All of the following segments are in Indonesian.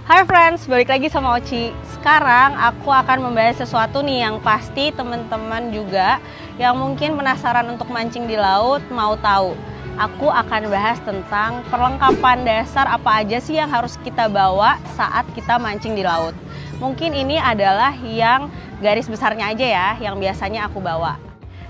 Hai friends, balik lagi sama Oci. Sekarang aku akan membahas sesuatu nih yang pasti teman-teman juga yang mungkin penasaran untuk mancing di laut mau tahu. Aku akan bahas tentang perlengkapan dasar apa aja sih yang harus kita bawa saat kita mancing di laut. Mungkin ini adalah yang garis besarnya aja ya, yang biasanya aku bawa.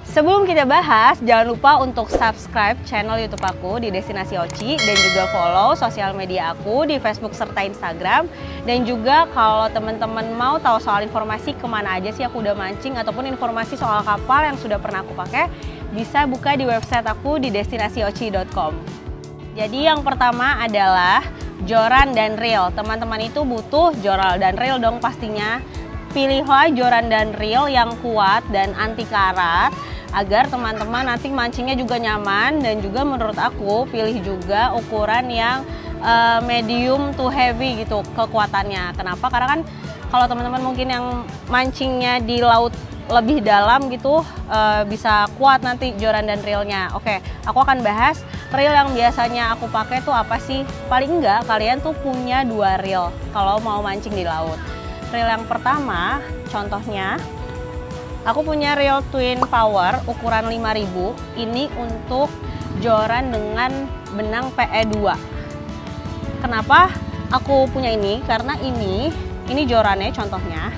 Sebelum kita bahas, jangan lupa untuk subscribe channel YouTube aku di Destinasi Oci dan juga follow sosial media aku di Facebook serta Instagram. Dan juga kalau teman-teman mau tahu soal informasi kemana aja sih aku udah mancing ataupun informasi soal kapal yang sudah pernah aku pakai, bisa buka di website aku di destinasioci.com. Jadi yang pertama adalah joran dan reel. Teman-teman itu butuh joran dan reel dong pastinya. Pilihlah joran dan reel yang kuat dan anti karat, agar teman-teman nanti mancingnya juga nyaman. Dan juga menurut aku pilih juga ukuran yang medium to heavy gitu kekuatannya. Kenapa? Karena kan kalau teman-teman mungkin yang mancingnya di laut lebih dalam gitu bisa kuat nanti joran dan reelnya. Oke, aku akan bahas reel yang biasanya aku pakai tuh apa sih. Paling enggak kalian tuh punya 2 reel kalau mau mancing di laut. Reel yang pertama contohnya aku punya reel Twin Power ukuran 5000. Ini untuk joran dengan benang PE2. Kenapa aku punya ini? Karena ini jorannya contohnya.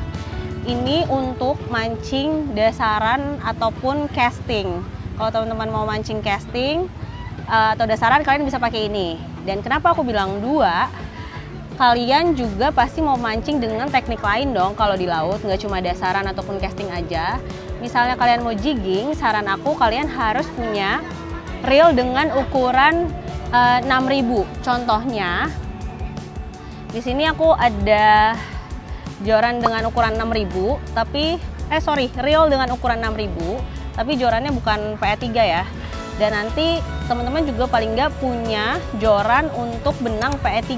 Ini untuk mancing dasaran ataupun casting. Kalau teman-teman mau mancing casting atau dasaran, kalian bisa pakai ini. Dan kenapa aku bilang 2? Kalian juga pasti mau mancing dengan teknik lain dong kalau di laut, nggak cuma dasaran ataupun casting aja. Misalnya kalian mau jigging, saran aku kalian harus punya reel dengan ukuran 6000. Contohnya di sini aku ada joran dengan ukuran 6000, tapi reel dengan ukuran 6000, tapi jorannya bukan PE3 ya. Dan nanti teman-teman juga paling nggak punya joran untuk benang PE3.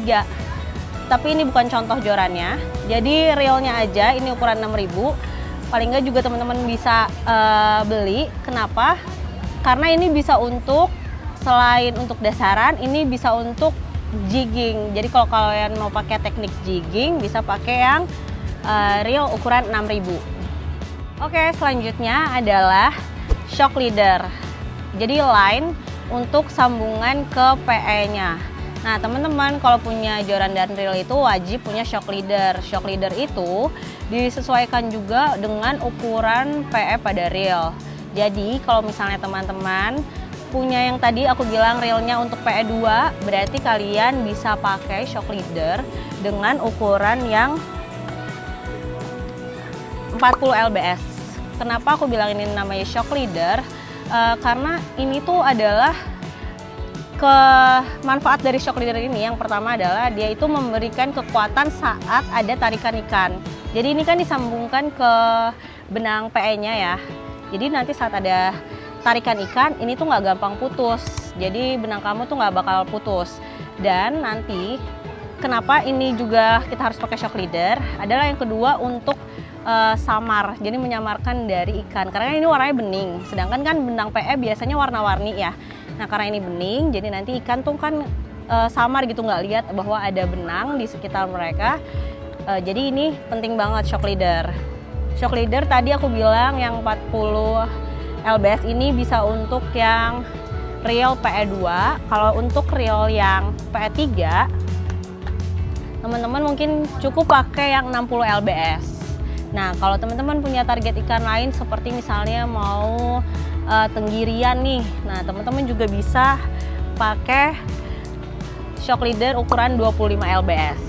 Tapi ini bukan contoh jorannya, jadi reelnya aja ini ukuran 6000. Paling nggak juga teman-teman bisa beli. Kenapa? Karena ini bisa untuk, selain untuk dasaran, ini bisa untuk jigging. Jadi kalau kalian mau pakai teknik jigging, bisa pakai yang reel ukuran 6000. Oke, selanjutnya adalah shock leader. Jadi line untuk sambungan ke PE-nya. Nah teman-teman kalau punya joran dan reel itu wajib punya shock leader. Shock leader itu disesuaikan juga dengan ukuran PE pada reel. Jadi kalau misalnya teman-teman punya yang tadi aku bilang reelnya untuk PE2, berarti kalian bisa pakai shock leader dengan ukuran yang 40 lbs. Kenapa aku bilang ini namanya shock leader? Karena ini tuh adalah manfaat dari shock leader ini. Yang pertama adalah dia itu memberikan kekuatan saat ada tarikan ikan. Jadi ini kan disambungkan ke benang PE-nya ya. Jadi nanti saat ada tarikan ikan, ini tuh nggak gampang putus. Jadi benang kamu tuh nggak bakal putus. Dan nanti kenapa ini juga kita harus pakai shock leader adalah yang kedua untuk samar. Jadi menyamarkan dari ikan. Karena ini warnanya bening. Sedangkan kan benang PE biasanya warna-warni ya. Nah karena ini bening, jadi nanti ikan tuh kan samar gitu, nggak lihat bahwa ada benang di sekitar mereka. Jadi ini penting banget shock leader. Shock leader tadi aku bilang yang 40 lbs ini bisa untuk yang reel PE2. Kalau untuk reel yang PE3, teman-teman mungkin cukup pakai yang 60 lbs. Nah kalau teman-teman punya target ikan lain seperti misalnya mau tenggirian nih, nah teman-teman juga bisa pakai shock leader ukuran 25 lbs.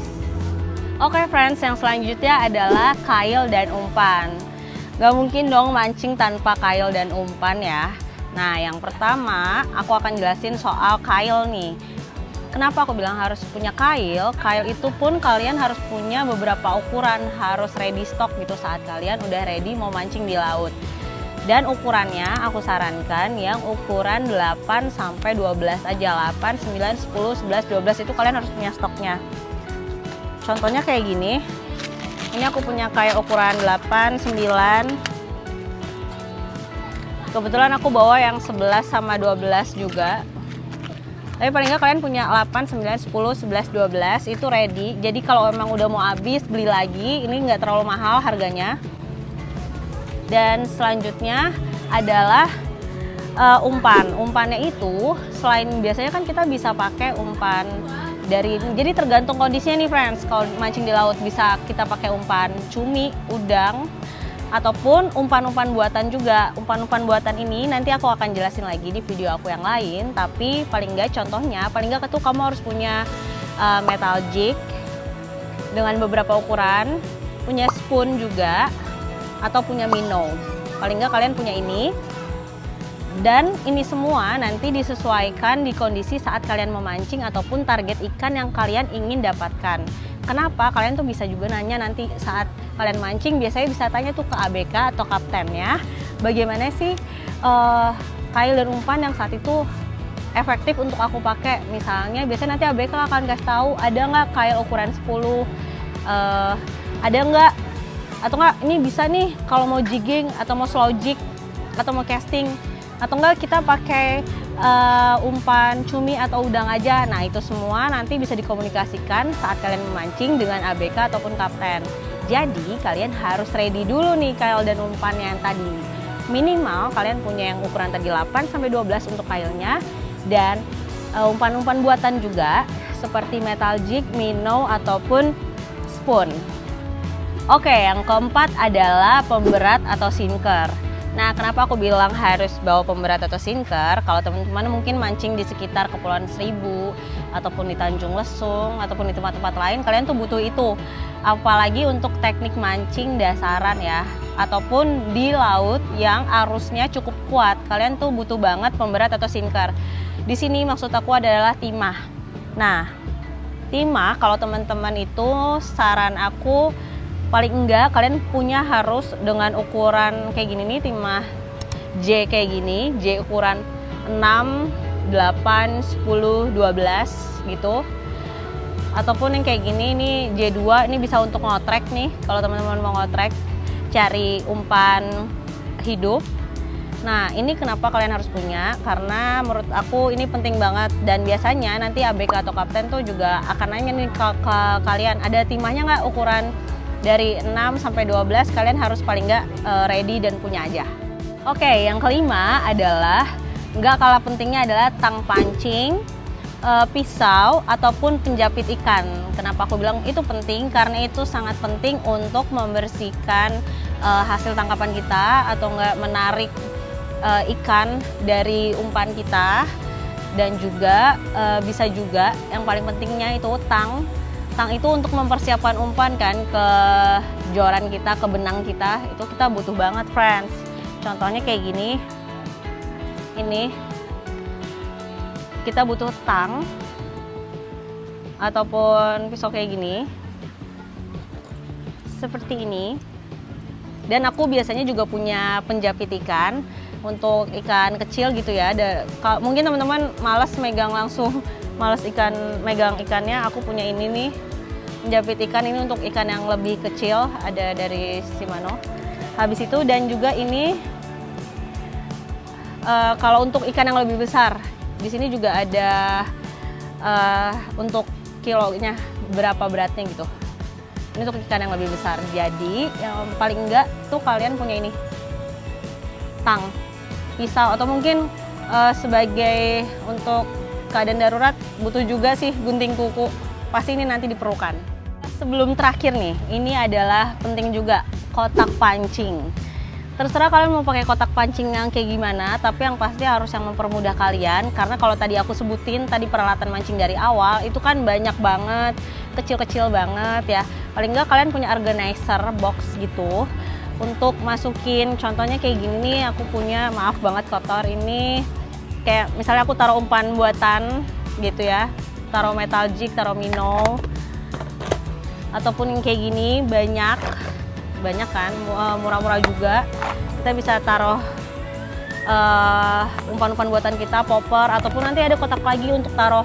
Oke friends, yang selanjutnya adalah kail dan umpan. Gak mungkin dong mancing tanpa kail dan umpan ya. Nah yang pertama aku akan jelasin soal kail nih. Kenapa aku bilang harus punya kail? Kail itu pun kalian harus punya beberapa ukuran, harus ready stock gitu saat kalian udah ready mau mancing di laut. Dan ukurannya aku sarankan yang ukuran 8 sampai 12 aja. 8, 9, 10, 11, 12 itu kalian harus punya stoknya. Contohnya kayak gini. Ini aku punya kayak ukuran 8, 9. Kebetulan aku bawa yang 11 sama 12 juga. Tapi paling nggak kalian punya 8, 9, 10, 11, 12 itu ready. Jadi kalau emang udah mau habis beli lagi, ini nggak terlalu mahal harganya. Dan selanjutnya adalah umpan. Umpannya itu selain biasanya kan kita bisa pakai umpan dari, jadi tergantung kondisinya nih friends. Kalau mancing di laut bisa kita pakai umpan cumi, udang, ataupun umpan-umpan buatan juga. Umpan-umpan buatan ini nanti aku akan jelasin lagi di video aku yang lain. Tapi paling nggak contohnya, paling nggak tuh kamu harus punya metal jig dengan beberapa ukuran, punya spoon juga, atau punya minnow. Paling nggak kalian punya ini. Dan ini semua nanti disesuaikan di kondisi saat kalian memancing ataupun target ikan yang kalian ingin dapatkan. Kenapa? Kalian tuh bisa juga nanya nanti saat kalian mancing, biasanya bisa tanya tuh ke ABK atau kaptennya, bagaimana sih kail dan umpan yang saat itu efektif untuk aku pakai. Misalnya biasanya nanti ABK akan kasih tahu ada nggak kail ukuran 10, ada nggak, atau nggak ini bisa nih kalau mau jigging atau mau slow jig atau mau casting, atau enggak kita pakai umpan cumi atau udang aja. Nah itu semua nanti bisa dikomunikasikan saat kalian memancing dengan ABK ataupun kapten. Jadi kalian harus ready dulu nih kail dan umpannya yang tadi. Minimal kalian punya yang ukuran tadi 8-12 untuk kailnya, dan umpan-umpan buatan juga seperti metal jig, minnow ataupun spoon. Oke, yang keempat adalah pemberat atau sinker. Nah, kenapa aku bilang harus bawa pemberat atau sinker? Kalau teman-teman mungkin mancing di sekitar Kepulauan Seribu, ataupun di Tanjung Lesung, ataupun di tempat-tempat lain, kalian tuh butuh itu. Apalagi untuk teknik mancing dasaran ya, ataupun di laut yang arusnya cukup kuat, kalian tuh butuh banget pemberat atau sinker. Di sini maksud aku adalah timah. Nah, timah kalau teman-teman itu saran aku, paling enggak kalian punya harus dengan ukuran kayak gini nih, timah J kayak gini, J ukuran 6, 8, 10, 12 gitu. Ataupun yang kayak gini, ini J2, ini bisa untuk ngotrek nih. Kalau teman-teman mau ngotrek, cari umpan hidup. Nah ini kenapa kalian harus punya, karena menurut aku ini penting banget. Dan biasanya nanti ABK atau kapten tuh juga akan nanya nih ke kalian, ada timahnya nggak ukuran dari 6 sampai 12, kalian harus paling nggak ready dan punya aja. Oke, yang kelima adalah, nggak kalah pentingnya adalah tang pancing, pisau, ataupun penjapit ikan. Kenapa aku bilang itu penting? Karena itu sangat penting untuk membersihkan hasil tangkapan kita, atau nggak menarik ikan dari umpan kita. Dan juga bisa juga, yang paling pentingnya itu tang. Tang itu untuk mempersiapkan umpan kan ke joran kita, ke benang kita, itu kita butuh banget friends. Contohnya kayak gini, ini kita butuh tang ataupun pisau kayak gini, seperti ini. Dan aku biasanya juga punya penjapit ikan untuk ikan kecil gitu ya. Mungkin teman-teman malas megang langsung, males megang ikannya, aku punya ini nih, penjapit ikan. Ini untuk ikan yang lebih kecil, ada dari Shimano. Habis itu, dan juga ini kalau untuk ikan yang lebih besar, di sini juga ada untuk kilonya berapa beratnya gitu. Ini untuk ikan yang lebih besar. Jadi yang paling enggak tuh kalian punya ini, tang, pisau, atau mungkin sebagai untuk keadaan darurat butuh juga sih gunting kuku, pasti ini nanti diperlukan. Sebelum terakhir nih, ini adalah penting juga, kotak pancing. Terserah kalian mau pakai kotak pancing yang kayak gimana, tapi yang pasti harus yang mempermudah kalian. Karena kalau tadi aku sebutin tadi peralatan mancing dari awal, itu kan banyak banget, kecil-kecil banget ya. Paling nggak kalian punya organizer box gitu untuk masukin, contohnya kayak gini nih, aku punya, maaf banget kotor ini. Kayak misalnya aku taruh umpan buatan gitu ya, taruh metal jig, taruh minnow, ataupun yang kayak gini, banyak kan, murah-murah juga. Kita bisa taruh umpan-umpan buatan kita, popper, ataupun nanti ada kotak lagi untuk taruh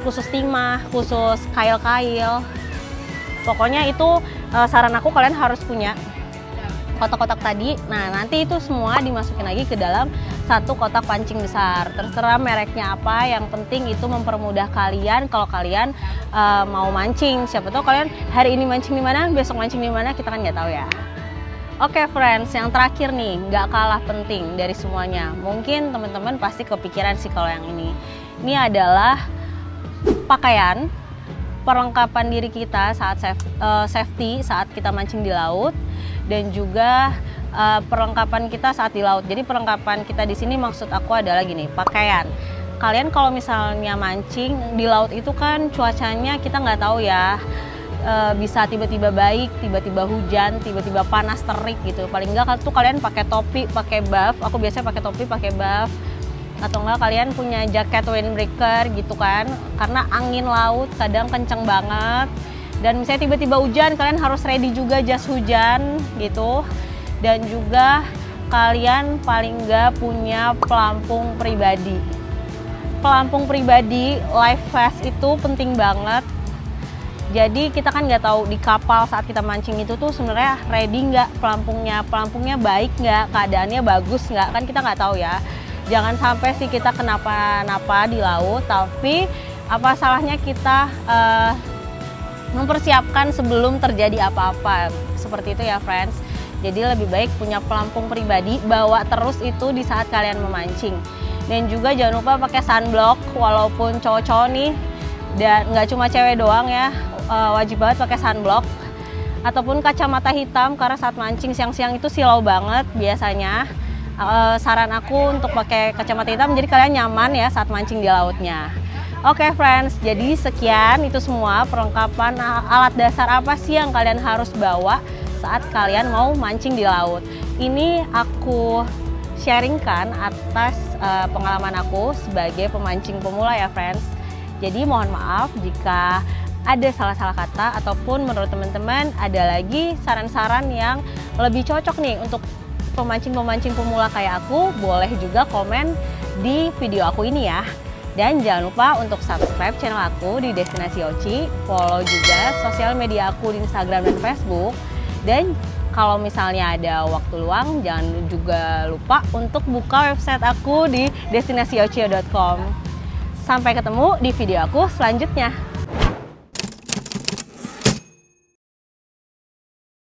khusus timah, khusus kail-kail. Pokoknya itu saran aku, kalian harus punya kotak-kotak tadi. Nah nanti itu semua dimasukin lagi ke dalam 1 kotak pancing besar. Terserah mereknya apa, yang penting itu mempermudah kalian kalau kalian mau mancing. Siapa tahu kalian hari ini mancing di mana, besok mancing di mana, kita kan nggak tahu ya. Oke friends, yang terakhir nih, nggak kalah penting dari semuanya. Mungkin teman-teman pasti kepikiran sih kalau yang ini. Ini adalah pakaian, perlengkapan diri kita saat safety saat kita mancing di laut, dan juga perlengkapan kita saat di laut. Jadi perlengkapan kita di sini maksud aku adalah gini, pakaian. Kalian kalau misalnya mancing di laut itu kan cuacanya kita nggak tahu ya. Bisa tiba-tiba baik, tiba-tiba hujan, tiba-tiba panas terik gitu. Paling enggak tuh kalian pakai topi, pakai buff. Aku biasanya pakai topi, pakai buff. Atau enggak kalian punya jaket windbreaker gitu kan. Karena angin laut kadang kenceng banget. Dan misalnya tiba-tiba hujan, kalian harus ready juga jas hujan gitu. Dan juga kalian paling enggak punya pelampung pribadi. Pelampung pribadi, life vest itu penting banget. Jadi kita kan nggak tahu di kapal saat kita mancing itu tuh sebenarnya ready nggak pelampungnya baik nggak, keadaannya bagus nggak, kan kita nggak tahu ya. Jangan sampai sih kita kenapa-napa di laut, tapi apa salahnya kita mempersiapkan sebelum terjadi apa-apa, seperti itu ya friends. Jadi lebih baik punya pelampung pribadi, bawa terus itu di saat kalian memancing. Dan juga jangan lupa pakai sunblock, walaupun cowok-cowok nih, dan nggak cuma cewek doang ya, wajib banget pakai sunblock ataupun kacamata hitam, karena saat mancing siang-siang itu silau banget biasanya. Saran aku untuk pakai kacamata hitam jadi kalian nyaman ya saat mancing di lautnya. Oke friends, jadi sekian itu semua perlengkapan alat dasar apa sih yang kalian harus bawa saat kalian mau mancing di laut. Ini aku sharingkan atas pengalaman aku sebagai pemancing pemula ya friends. Jadi mohon maaf jika ada salah-salah kata ataupun menurut teman-teman ada lagi saran-saran yang lebih cocok nih untuk pemancing-pemancing pemula kayak aku, boleh juga komen di video aku ini ya. Dan jangan lupa untuk subscribe channel aku di Destinasi Oci, follow juga sosial media aku di Instagram dan Facebook. Dan kalau misalnya ada waktu luang, jangan juga lupa untuk buka website aku di destinasioci.com. Sampai ketemu di video aku selanjutnya.